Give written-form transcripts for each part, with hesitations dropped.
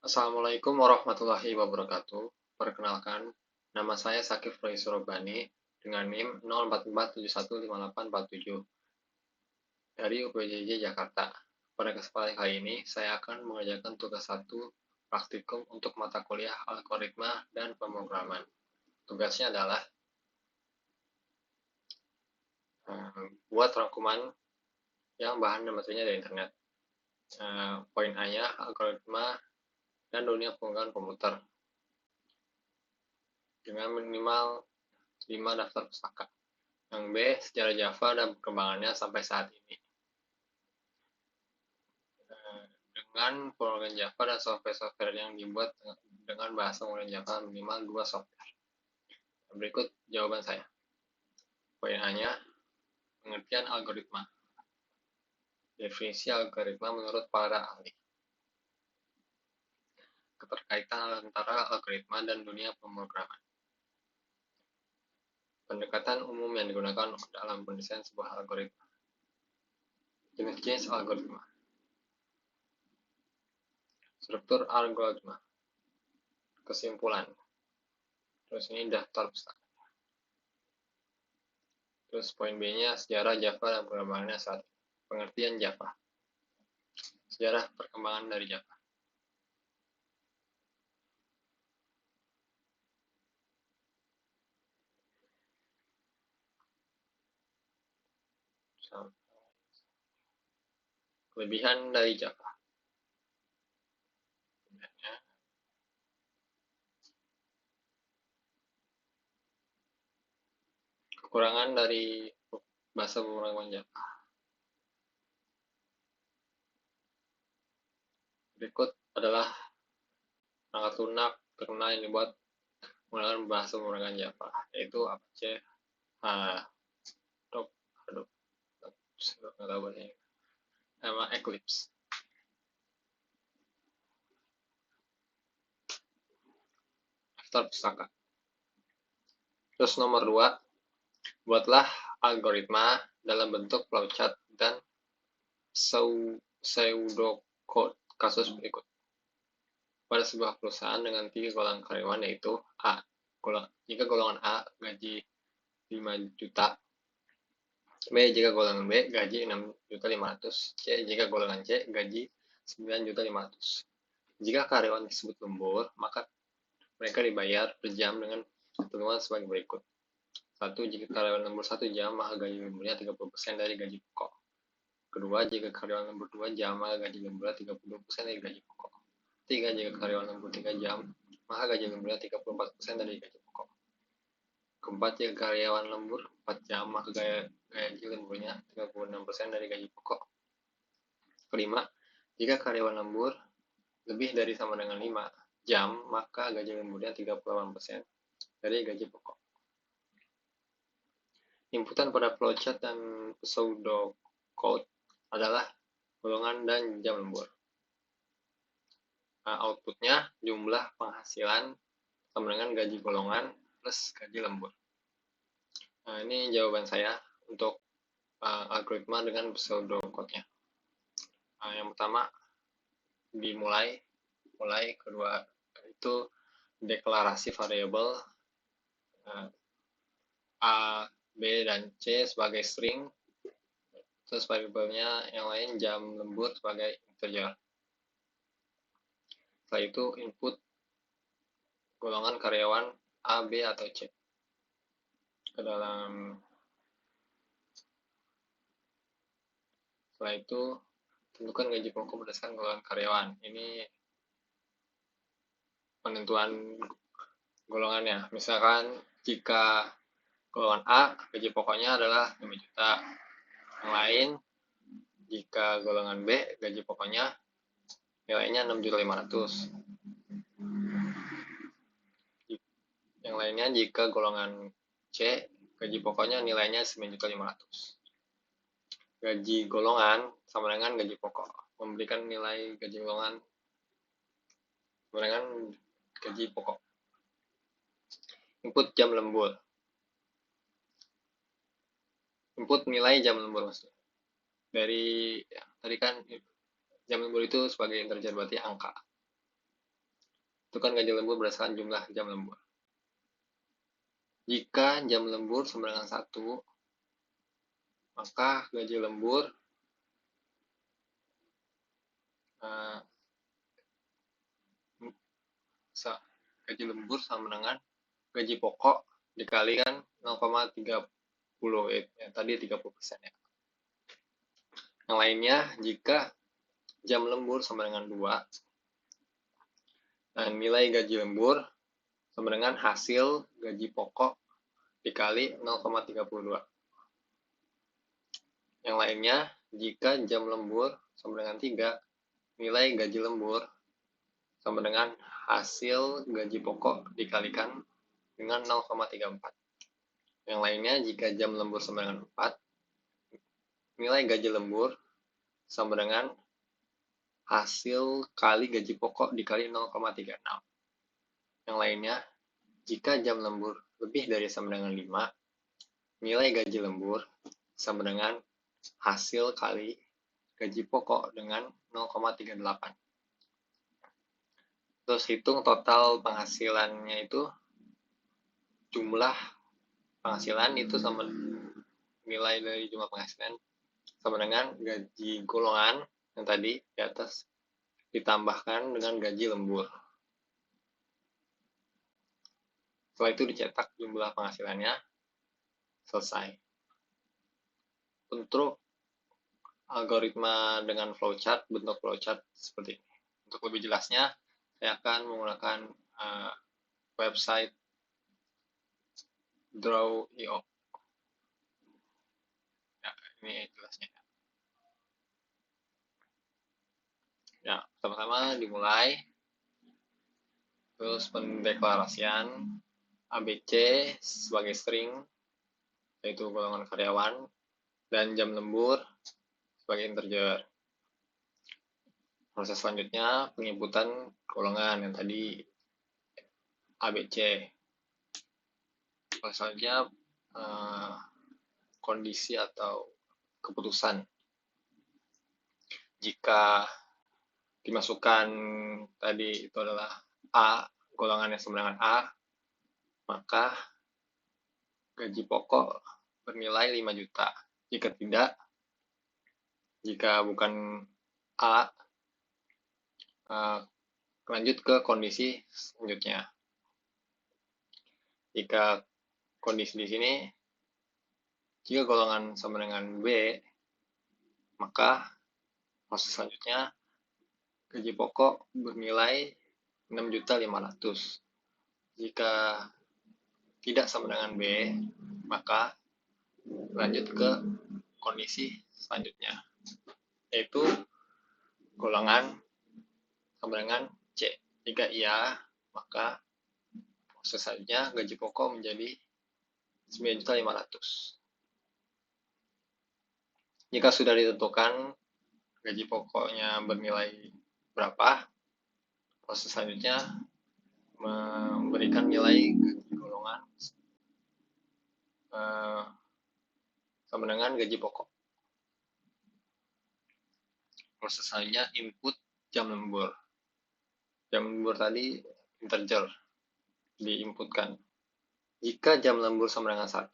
Assalamualaikum warahmatullahi wabarakatuh. Perkenalkan, nama saya Sakif Rois Robani dengan NIM 0447158847 dari UPJJ Jakarta. Pada kesempatan kali ini, saya akan mengerjakan tugas 1 praktikum untuk mata kuliah algoritma dan pemrograman. Tugasnya adalah buat rangkuman yang bahan dan materinya dari internet. Poin A-nya algoritma dan dunia penggunaan komputer dengan minimal 5 daftar pustaka. Yang B, sejarah Java dan perkembangannya sampai saat ini. Dengan pemrograman Java dan software-software yang dibuat dengan bahasa pemrograman Java minimal 2 software. Berikut jawaban saya. Poin A-nya, pengertian algoritma. Definisi algoritma menurut para ahli. Keterkaitan antara algoritma dan dunia pemrograman. Pendekatan umum yang digunakan dalam pendesain sebuah algoritma. Jenis-jenis algoritma. Struktur algoritma. Kesimpulan. Terus ini daftar pustaka. Terus poin B-nya sejarah Java dan perkembangannya saat ini. Pengertian Java. Sejarah perkembangan dari Java. Kelebihan dari Java. Kekurangan dari bahasa pemrograman Java. Berikut adalah perangkat lunak terkenal yang dibuat menggunakan bahasa pemrograman Java, yaitu Apache, Hadoop, sama Eclipse. Daftar pustaka. Terus nomor 2, buatlah algoritma dalam bentuk flowchart dan pseudocode kasus berikut. Pada sebuah perusahaan dengan 3 golongan karyawan, yaitu A. Jika golongan A gaji 5 juta, B. Jika golongan B gaji 6.500.000, C. Jika golongan C gaji 9.500.000. Jika karyawan tersebut lembur, maka mereka dibayar per jam dengan hitungan sebagai berikut. 1. Jika karyawan lembur 1 jam, maka gaji lemburnya 30% dari gaji pokok. Kedua, jika karyawan lembur 2 jam, maka gaji lemburnya 30% dari gaji pokok. 3. Jika karyawan lembur 3 jam, maka gaji lemburnya 34% dari gaji pokok. Keempat, jika karyawan lembur 4 jam, maka gaji lemburnya 36% dari gaji pokok. Kelima, jika karyawan lembur lebih dari sama dengan 5 jam, maka gaji lemburnya 38% dari gaji pokok. Inputan pada flowchart dan pseudocode adalah golongan dan jam lembur. Outputnya jumlah penghasilan sama dengan gaji golongan plus gaji lembur. Ini jawaban saya untuk algoritma dengan pseudocode-nya. Yang pertama, dimulai. Kedua itu deklarasi variabel A, B, dan C sebagai string. Terus variabelnya yang lain jam lembur sebagai integer. Setelah itu input golongan karyawan A, B, atau C ke dalam. Setelah itu tentukan gaji pokok berdasarkan golongan karyawan. Ini penentuan golongannya. Misalkan jika golongan A, gaji pokoknya adalah 5 juta. Yang lain, jika golongan B, gaji pokoknya nilainya 6.500.000. Yang lainnya, jika golongan C, gaji pokoknya nilainya 9.500.000. Gaji golongan sama dengan gaji pokok. Memberikan nilai gaji golongan sama dengan gaji pokok. Input jam lembur. Input nilai jam lembur maksudnya. Tadi kan jam lembur itu sebagai integer, berarti angka. Itu kan gaji lembur berdasarkan jumlah jam lembur. Jika jam lembur sama dengan 1, maka gaji lembur gaji lembur sama dengan gaji pokok dikalikan 0,30, tadi 30% ya. Yang lainnya, jika jam lembur sama dengan 2, nah nilai gaji lembur sama dengan hasil gaji pokok dikali 0,32. Yang lainnya, jika jam lembur sama dengan 3, nilai gaji lembur sama dengan hasil gaji pokok dikalikan dengan 0,34. Yang lainnya, jika jam lembur sama dengan 4, nilai gaji lembur sama dengan hasil kali gaji pokok dikali 0,36. Yang lainnya, jika jam lembur lebih dari sama dengan 5, nilai gaji lembur sama dengan hasil kali gaji pokok dengan 0,38. Terus hitung total penghasilannya itu, jumlah penghasilan itu sama nilai dari jumlah penghasilan sama dengan gaji golongan yang tadi di atas ditambahkan dengan gaji lembur. Setelah itu dicetak jumlah penghasilannya, selesai. Untuk algoritma dengan flowchart, bentuk flowchart seperti ini. Untuk lebih jelasnya, saya akan menggunakan website Draw.io. Ya, ini jelasnya. Ya, pertama-tama dimulai. Terus pendeklarasian ABC sebagai string, yaitu golongan karyawan, dan jam lembur sebagai integer. Proses selanjutnya penginputan golongan yang tadi ABC. Proses selanjutnya kondisi atau keputusan. Jika dimasukkan tadi itu adalah A, golongannya sama dengan A, maka gaji pokok bernilai 5 juta. Jika tidak, jika bukan A, lanjut ke kondisi selanjutnya. Jika kondisi di sini, jika golongan sama dengan B, maka proses selanjutnya gaji pokok bernilai 6.500.000. Jika tidak sama dengan B, maka lanjut ke kondisi selanjutnya, yaitu golongan sama dengan C. Jika iya, maka proses selanjutnya gaji pokok menjadi 9.500.000. Jika sudah ditentukan gaji pokoknya bernilai berapa, proses selanjutnya memberikan nilai gaji golongan sama dengan gaji pokok. Proses selanjutnya input jam lembur. Jam lembur tadi integer diinputkan. Jika jam lembur sama dengan 1,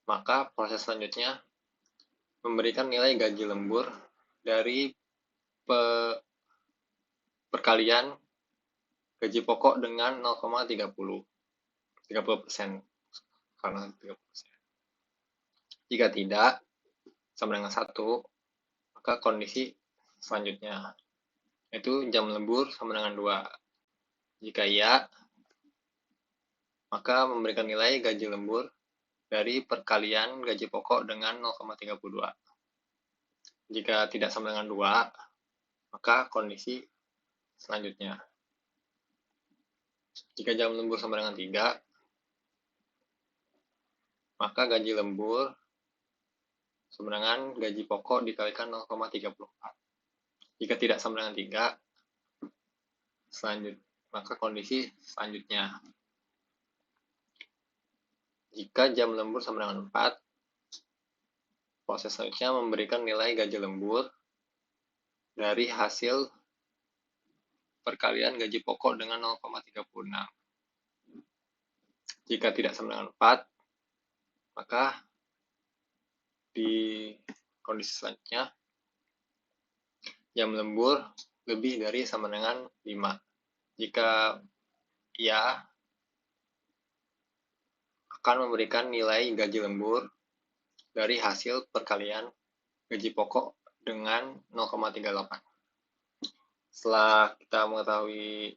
maka proses selanjutnya memberikan nilai gaji lembur dari perkalian gaji pokok dengan 0,30%. Karena 30%. Jika tidak sama dengan 1, maka kondisi selanjutnya, yaitu jam lembur sama dengan 2. Jika iya, maka memberikan nilai gaji lembur dari perkalian gaji pokok dengan 0,32. Jika tidak sama dengan 2, maka kondisi selanjutnya. Jika jam lembur sama dengan 3, maka gaji lembur sama dengan gaji pokok dikalikan 0,34. Jika tidak sama dengan 3, maka kondisi selanjutnya. Jika jam lembur sama dengan 4, proses selanjutnya memberikan nilai gaji lembur dari hasil perkalian gaji pokok dengan 0,36. Jika tidak sama dengan 4, maka di kondisi selanjutnya jam lembur lebih dari sama dengan 5. Jika ia akan memberikan nilai gaji lembur dari hasil perkalian gaji pokok dengan 0,38. Setelah kita mengetahui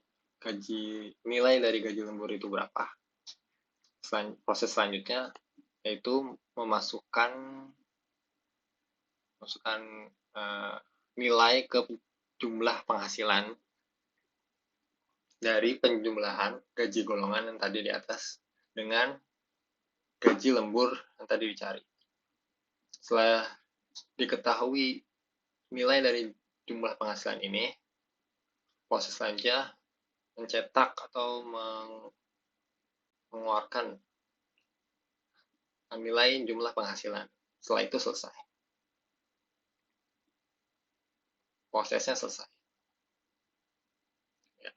nilai dari gaji lembur itu berapa, proses selanjutnya yaitu memasukkan nilai ke jumlah penghasilan dari penjumlahan gaji golongan yang tadi di atas dengan gaji lembur yang tadi dicari. Setelah diketahui nilai dari jumlah penghasilan ini, proses selanjutnya mencetak atau mengeluarkan nilai jumlah penghasilan. Setelah itu selesai. Prosesnya selesai. Ya.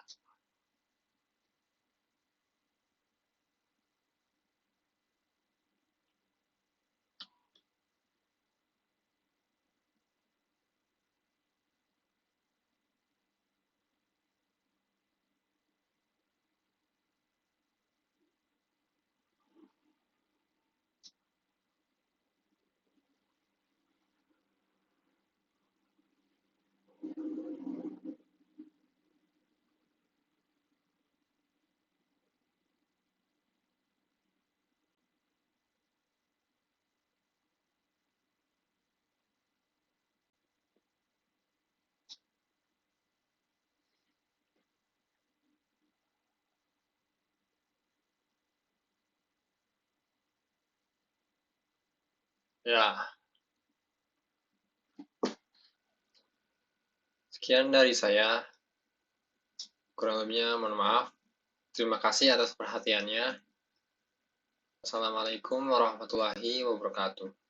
Ya, sekian dari saya. Kurang lebihnya mohon maaf. Terima kasih atas perhatiannya. Assalamualaikum warahmatullahi wabarakatuh.